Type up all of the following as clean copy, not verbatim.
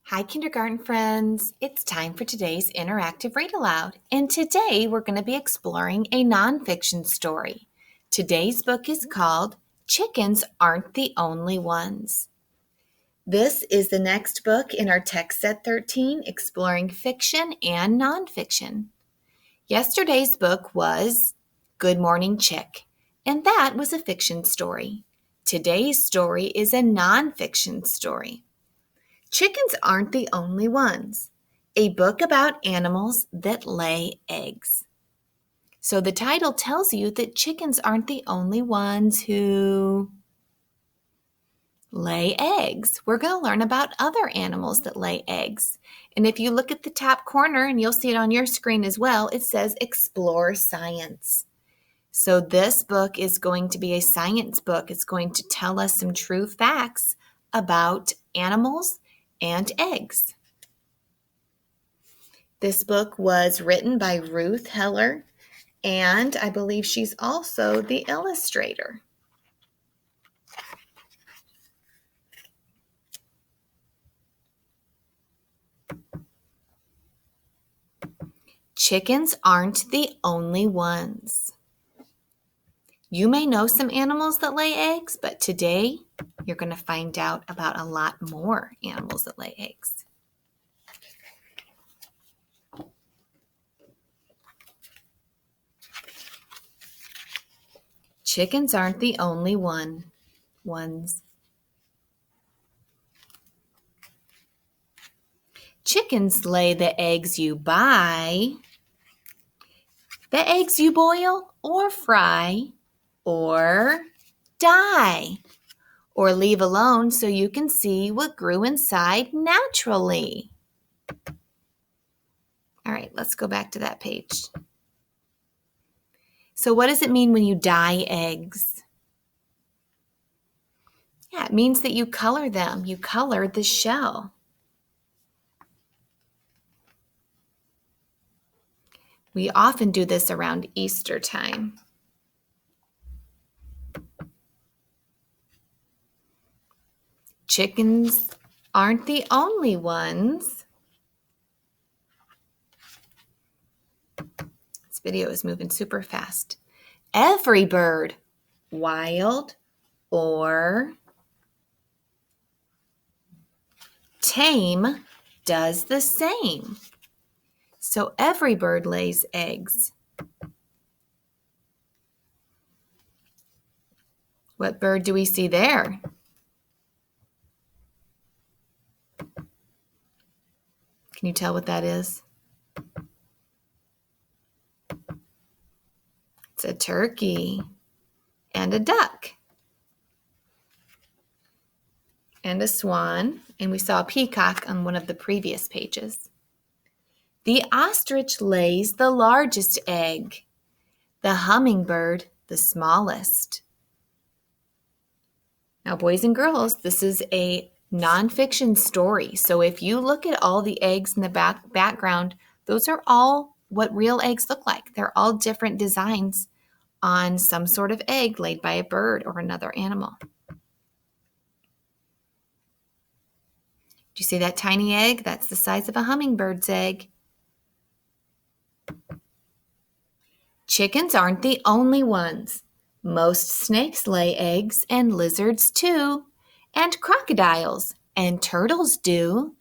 Hi, kindergarten friends. It's time for today's interactive read aloud. And today we're going to be exploring a nonfiction story. Today's book is called Chickens Aren't the Only Ones. This is the next book in our text set 13, exploring fiction and nonfiction. Yesterday's book was Good Morning Chick, and that was a fiction story. Today's story is a nonfiction story. Chickens Aren't the Only Ones, a book about animals that lay eggs. So the title tells you that chickens aren't the only ones who lay eggs. We're going to learn about other animals that lay eggs. And if you look at the top corner, and you'll see it on your screen as well, it says Explore Science. So this book is going to be a science book. It's going to tell us some true facts about animals and eggs. This book was written by Ruth Heller, and I believe she's also the illustrator. Chickens aren't the only ones. You may know some animals that lay eggs, but today you're going to find out about a lot more animals that lay eggs. Chickens aren't the only ones. Chickens lay the eggs you buy, the eggs you boil or fry or dye or leave alone so you can see what grew inside naturally. All right, let's go back to that page. So what does it mean when you dye eggs? Yeah, it means that you color them. You color the shell. We often do this around Easter time. Chickens aren't the only ones. This video is moving super fast. Every bird, wild or tame, does the same. So every bird lays eggs. What bird do we see there? Can you tell what that is? It's a turkey and a duck and a swan, and we saw a peacock on one of the previous pages. The ostrich lays the largest egg, the hummingbird the smallest. Now, boys and girls, this is a nonfiction story. So if you look at all the eggs in the background, those are all what real eggs look like. They're all different designs on some sort of egg laid by a bird or another animal. Do you see that tiny egg? That's the size of a hummingbird's egg. Chickens aren't the only ones. Most snakes lay eggs, and lizards too, and crocodiles and turtles do.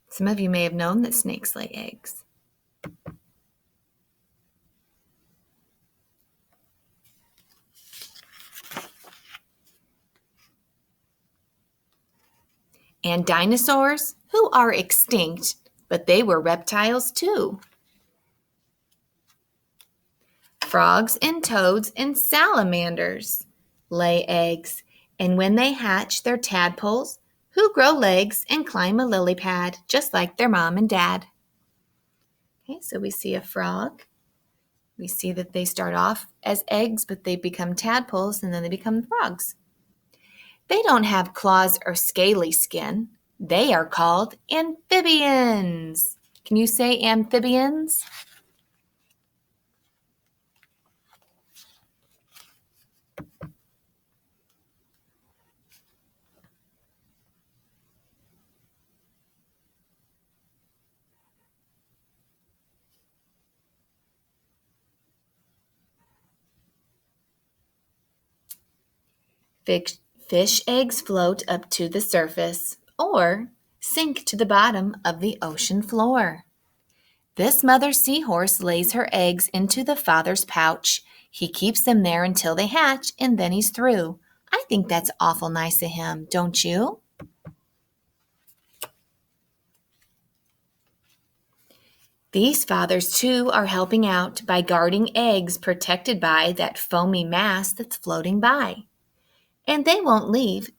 Some of you may have known that snakes lay eggs. And dinosaurs, who are extinct, but they were reptiles too. Frogs and toads and salamanders lay eggs, and when they hatch, they're tadpoles who grow legs and climb a lily pad just like their mom and dad. Okay, so we see a frog. We see that they start off as eggs, but they become tadpoles and then they become frogs. They don't have claws or scaly skin. They are called amphibians. Can you say amphibians? Fish eggs float up to the surface or sink to the bottom of the ocean floor. This mother seahorse lays her eggs into the father's pouch. He keeps them there until they hatch and then he's through. I think that's awful nice of him, don't you? These fathers, too, are helping out by guarding eggs protected by that foamy mass that's floating by. And they won't leave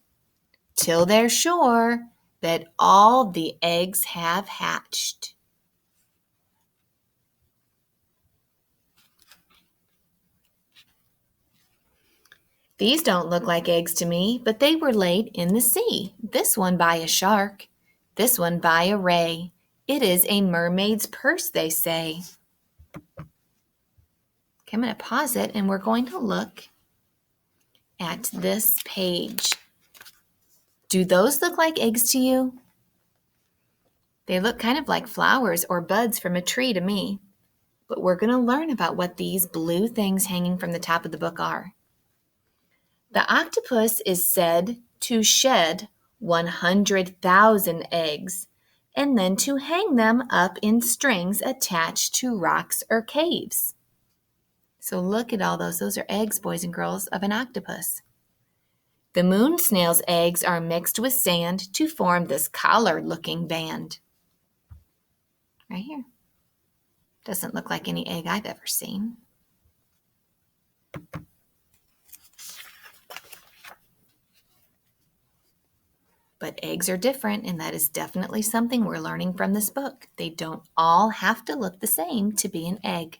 till they're sure that all the eggs have hatched. These don't look like eggs to me, but they were laid in the sea. This one by a shark, this one by a ray. It is a mermaid's purse, they say. Okay, I'm going to pause it and we're going to look at this page. Do those look like eggs to you? They look kind of like flowers or buds from a tree to me. But we're going to learn about what these blue things hanging from the top of the book are. The octopus is said to shed 100,000 eggs and then to hang them up in strings attached to rocks or caves. So look at all those. Those are eggs, boys and girls, of an octopus. The moon snail's eggs are mixed with sand to form this collar-looking band. Right here. Doesn't look like any egg I've ever seen. But eggs are different, and that is definitely something we're learning from this book. They don't all have to look the same to be an egg.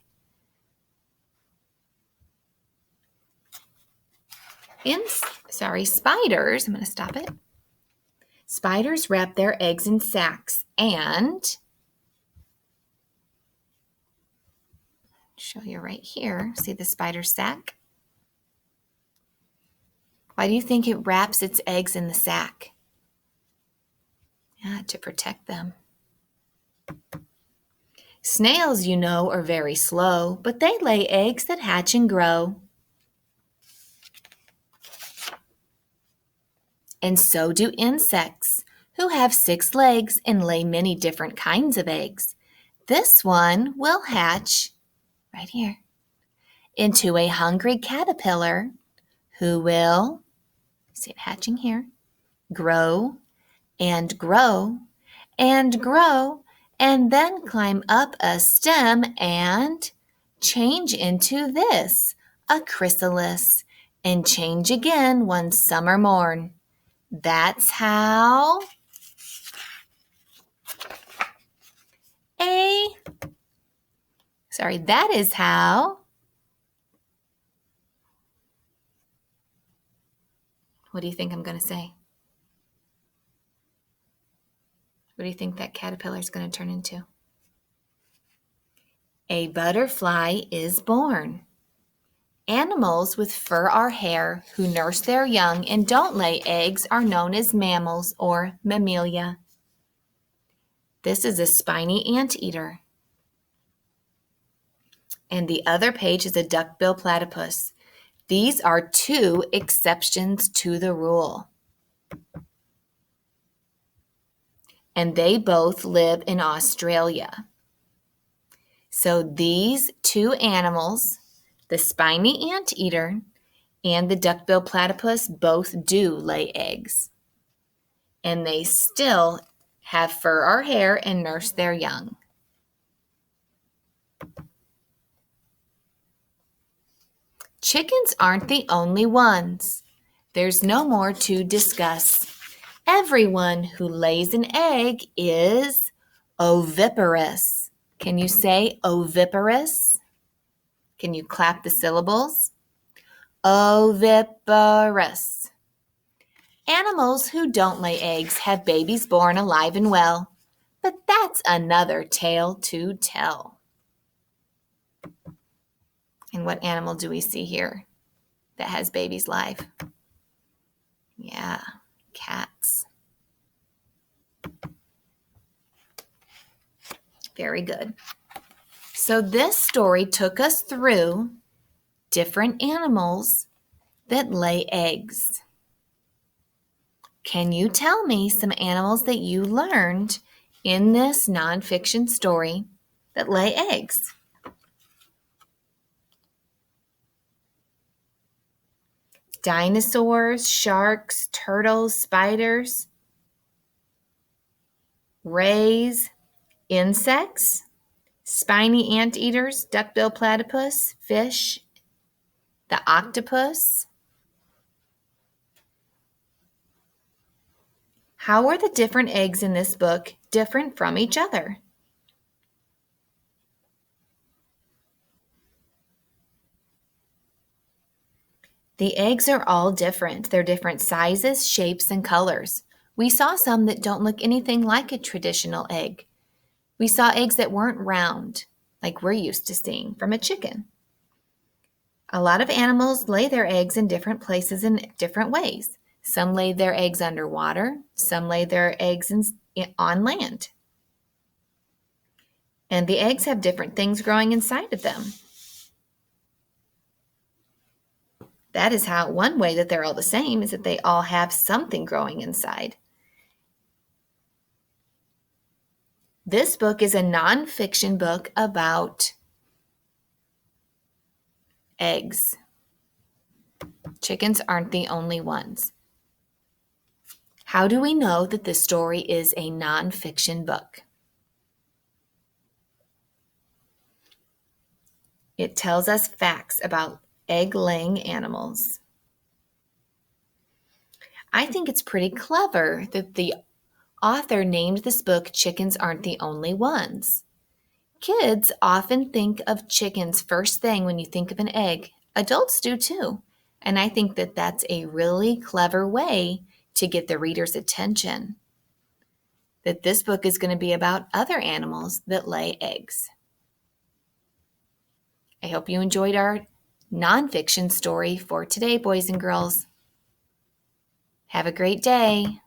Spiders, I'm going to stop it. Spiders wrap their eggs in sacks and show you right here. See the spider sack? Why do you think it wraps its eggs in the sack? Yeah, to protect them. Snails, you know, are very slow, but they lay eggs that hatch and grow. And so do insects, who have 6 legs and lay many different kinds of eggs. This one will hatch right here into a hungry caterpillar who will, see it hatching here, grow and grow and grow and then climb up a stem and change into this, a chrysalis, and change again one summer morn. That is how what do you think I'm going to say? What do you think that caterpillar is going to turn into? A butterfly is born. Animals with fur or hair who nurse their young and don't lay eggs are known as mammals or mammalia. This is a spiny anteater. And the other page is a duckbill platypus. These are 2 exceptions to the rule. And they both live in Australia. So these 2 animals, the spiny anteater and the duckbill platypus, both do lay eggs. And they still have fur or hair and nurse their young. Chickens aren't the only ones. There's no more to discuss. Everyone who lays an egg is oviparous. Can you say oviparous? Can you clap the syllables? Oviparous. Animals who don't lay eggs have babies born alive and well, but that's another tale to tell. And what animal do we see here that has babies live? Yeah, cats. Very good. So this story took us through different animals that lay eggs. Can you tell me some animals that you learned in this nonfiction story that lay eggs? Dinosaurs, sharks, turtles, spiders, rays, insects, spiny anteaters, duckbill platypus, fish, the octopus. How are the different eggs in this book different from each other? The eggs are all different. They're different sizes, shapes, and colors. We saw some that don't look anything like a traditional egg. We saw eggs that weren't round, like we're used to seeing from a chicken. A lot of animals lay their eggs in different places in different ways. Some lay their eggs underwater, some lay their eggs on land. And the eggs have different things growing inside of them. That is how one way that they're all the same is that they all have something growing inside. This book is a nonfiction book about eggs. Chickens aren't the only ones. How do we know that this story is a nonfiction book? It tells us facts about egg-laying animals. I think it's pretty clever that the author named this book Chickens Aren't the Only Ones. Kids often think of chickens first thing when you think of an egg. Adults do too. And I think that that's a really clever way to get the reader's attention. That this book is going to be about other animals that lay eggs. I hope you enjoyed our nonfiction story for today, boys and girls. Have a great day.